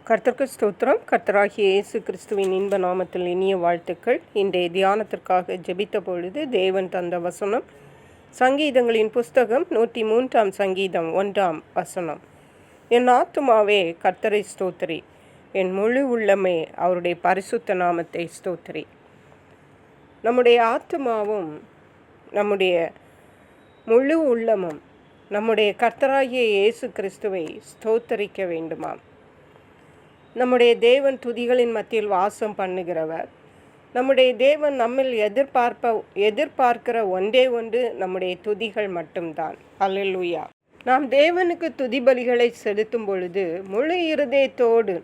கர்த்தருக்கு ஸ்தோத்திரம். கர்த்தராகிய இயேசு கிறிஸ்துவின் இன்ப நாமத்தில் இனிய வாழ்த்துக்கள். இன்றைய தியானத்திற்காக ஜெபித்த பொழுது தேவன் தந்த வசனம் சங்கீதங்களின் புஸ்தகம் 103 சங்கீதம் 1 என் ஆத்துமாவே கர்த்தரை ஸ்தோத்திரி, என் முழு உள்ளமே அவருடைய பரிசுத்த நாமத்தை ஸ்தோத்திரி. நம்முடைய ஆத்துமாவும் நம்முடைய முழு உள்ளமும் நம்முடைய கர்த்தராகிய இயேசு கிறிஸ்துவை ஸ்தோத்தரிக்க வேண்டுமாம். நம்முடைய தேவன் துதிகளின் மத்தியில் வாசம் பண்ணுகிறவர். நம்முடைய தேவன் நம்மில் எதிர்பார்க்கிற ஒன்றே ஒன்று நம்முடைய துதிகள் மட்டும்தான். அல்லேலூயா. நாம் தேவனுக்கு துதி பலிகளை செலுத்தும் பொழுது முழு இருதயத்தோடு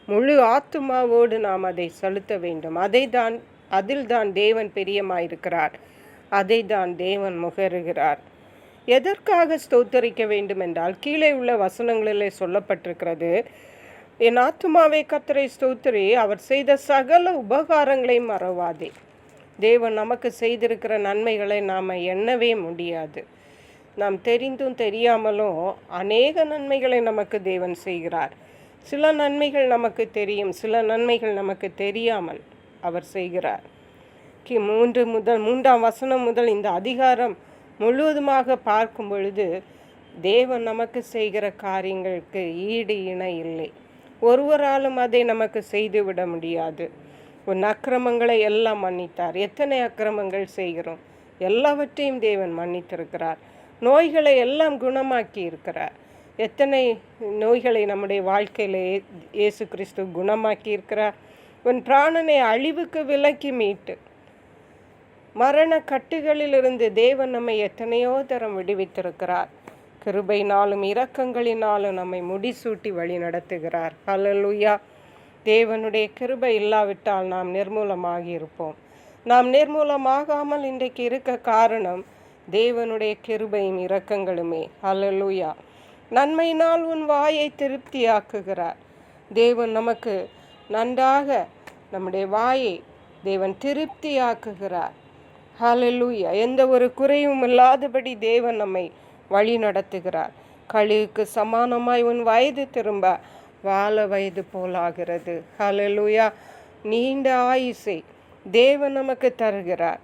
முழு ஆத்துமாவோடு நாம் அதை செலுத்த வேண்டும். அதில்தான் தேவன் பிரியமாயிருக்கிறார். அதை தான் தேவன் முகருகிறார். எதற்காக ஸ்தோத்தரிக்க வேண்டும் என்றால், கீழே உள்ள வசனங்களிலே சொல்லப்பட்டிருக்கிறது, என் ஆத்துமாவே கர்த்தரை ஸ்தோத்திரி, அவர் செய்த சகல உபகாரங்களை மறவாதே. தேவன் நமக்கு செய்திருக்கிற நன்மைகளை நாம் எண்ணவே முடியாது. நாம் தெரிந்தும் தெரியாமலும் அநேக நன்மைகளை நமக்கு தேவன் செய்கிறார். சில நன்மைகள் நமக்கு தெரியும், சில நன்மைகள் நமக்கு தெரியாமல் அவர் செய்கிறார். 3 வசனம் முதல் இந்த அதிகாரம் முழுவதுமாக பார்க்கும் பொழுது தேவன் நமக்கு செய்கிற காரியங்களுக்கு ஈடு இணை இல்லை. ஒருவராலும் அதை நமக்கு செய்துவிட முடியாது. உன் அக்கிரமங்களை எல்லாம் மன்னித்தார். எத்தனை அக்கிரமங்கள் செய்கிறோம், எல்லாவற்றையும் தேவன் மன்னித்திருக்கிறார். நோய்களை எல்லாம் குணமாக்கி இருக்கிறார். எத்தனை நோய்களை நம்முடைய வாழ்க்கையில் இயேசு கிறிஸ்து குணமாக்கி இருக்கிறார். உன் பிராணனை அழிவுக்கு விலக்கி மீட்டு மரண கட்டுகளிலிருந்து தேவன் நம்மை எத்தனையோ தரம் விடுவித்திருக்கிறார். கிருபையினாலும் இரக்கங்களினாலும் நம்மை முடிசூட்டி வழி நடத்துகிறார். அல்லேலூயா. தேவனுடைய கிருபை இல்லாவிட்டால் நாம் நிர்மூலமாகி இருப்போம். நாம் நிர்மூலமாகாமல் இன்றைக்கு இருக்க காரணம் தேவனுடைய கிருபையும் இரக்கங்களுமே. அல்லேலூயா. நன்மையினால் உன் வாயை திருப்தியாக்குகிறார். தேவன் நமக்கு நன்றாக நம்முடைய வாயை தேவன் திருப்தியாக்குகிறார். அல்லேலூயா. எந்த ஒரு குறையும் இல்லாதபடி தேவன் நம்மை வழி நடத்துகிறார். கழுகுக்கு சமானமாய் உன் வயது திரும்ப வாழ வயது போலாகிறது. அல்லேலூயா. நீண்ட ஆயுசை தேவன் நமக்கு தருகிறார்.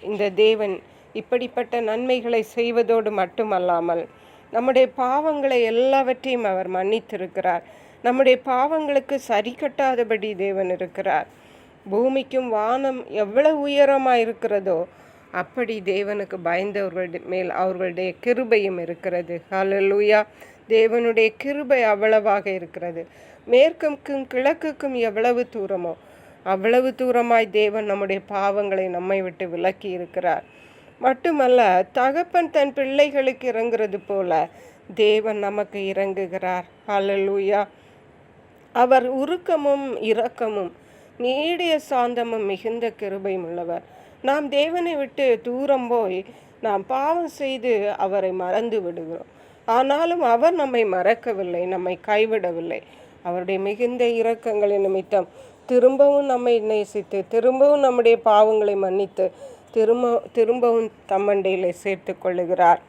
இந்த தேவன் இப்படிப்பட்ட நன்மைகளை செய்வதோடு மட்டுமல்லாமல் நம்முடைய பாவங்களை எல்லாவற்றையும் அவர் மன்னித்திருக்கிறார். நம்முடைய பாவங்களுக்கு சரி கட்டாதபடி தேவன் இருக்கிறார். பூமிக்கும் வானம் எவ்வளவு உயரமாக இருக்கிறதோ அப்படி தேவனுக்கு பயந்தவர்களுடைய மேல் அவர்களுடைய கிருபையும் இருக்கிறது. ஹல்லேலூயா. தேவனுடைய கிருபை அவ்வளவாக இருக்கிறது. மேற்குக்கும் கிழக்குக்கும் எவ்வளவு தூரமோ அவ்வளவு தூரமாய் தேவன் நம்முடைய பாவங்களை நம்மை விட்டு விலக்கி இருக்கிறார். மட்டுமல்ல, தகப்பன் தன் பிள்ளைகளுக்கு இறங்குறது போல தேவன் நமக்கு இறங்குகிறார். ஹல்லேலூயா. அவர் உருக்கமும் இரக்கமும் நீடிய சாந்தமும் மிகுந்த கிருபையும் உள்ளவர். நாம் தேவனை விட்டு தூரம் போய் நாம் பாவம் செய்து அவரை மறந்து விடுகிறோம். ஆனாலும் அவர் நம்மை மறக்கவில்லை, நம்மை கைவிடவில்லை. அவருடைய மிகுந்த இரக்கங்களின் நிமித்தம் திரும்பவும் நம்மை நேசித்து, திரும்பவும் நம்முடைய பாவங்களை மன்னித்து, திரும்பவும் தம்மண்டையிலே சேர்த்து கொள்ளுகிறார்.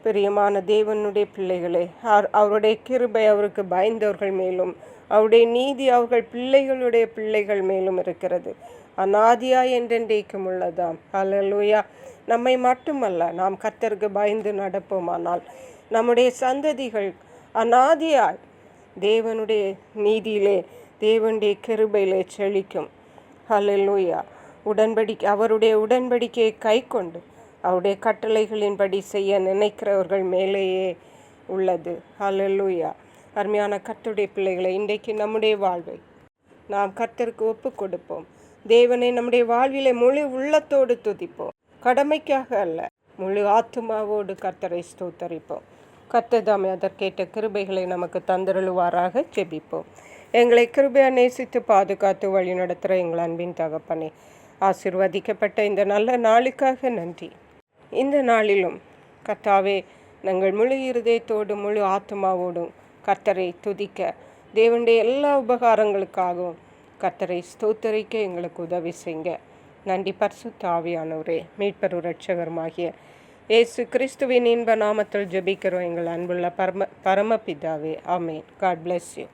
பிரியமான தேவனுடைய பிள்ளைகளே, அவருடைய கிருபை அவருக்கு பயந்தவர்கள் மேலும், அவருடைய நீதி அவர்கள் பிள்ளைகளுடைய பிள்ளைகள் மேலும் இருக்கிறது. அநாதியாய் என்றென்றைக்கும் உள்ளதாம். அல்லேலூயா. நம்மை மட்டுமல்ல, நாம் கர்த்தருக்கு பயந்து நடப்போமானால் நம்முடைய சந்ததிகள் அநாதியாய் தேவனுடைய நீதியிலே தேவனுடைய கிருபையிலே செழிக்கும். அல்லேலூயா. அவருடைய உடன்படிக்கையை கை கொண்டு அவருடைய கட்டளைகளின்படி செய்ய நினைக்கிறவர்கள் மேலேயே உள்ளது. அல்லேலூயா. அருமையான கர்த்தருடைய பிள்ளைகளை, இன்றைக்கு நம்முடைய வாழ்வை நாம் கர்த்தருக்கு ஒப்பு கொடுப்போம். தேவனை நம்முடைய வாழ்விலே முழு உள்ளத்தோடு துதிப்போம். கடமைக்காக அல்ல, முழு ஆத்துமாவோடு கர்த்தரை ஸ்தோத்தரிப்போம். கர்த்தர் தாமே அதற்கேற்ற கிருபைகளை நமக்கு தந்தருளுவாராக. ஜெபிப்போம். எங்களை கிருபையாக நேசித்து பாதுகாத்து வழி நடத்துகிற எங்கள் அன்பின் தகப்பனே, ஆசீர்வதிக்கப்பட்ட இந்த நல்ல நாளுக்காக நன்றி. இந்த நாளிலும் கர்த்தாவே, நாங்கள் முழு இருதயத்தோடு முழு ஆத்துமாவோடும் கர்த்தரை துதிக்க, தேவனுடைய எல்லா உபகாரங்களுக்காகவும் கர்த்தரை ஸ்தோத்தரிக்க எங்களுக்கு உதவி செய்யுங்க. நன்றி பரிசுத்த ஆவியானவரே, மீட்பரும் இரட்சகருமாகிய இயேசு கிறிஸ்துவின் இன்ப நாமத்தில் ஜெபிக்கிறோம் எங்கள் அன்புள்ள பரமபிதாவே. ஆமேன். God bless you.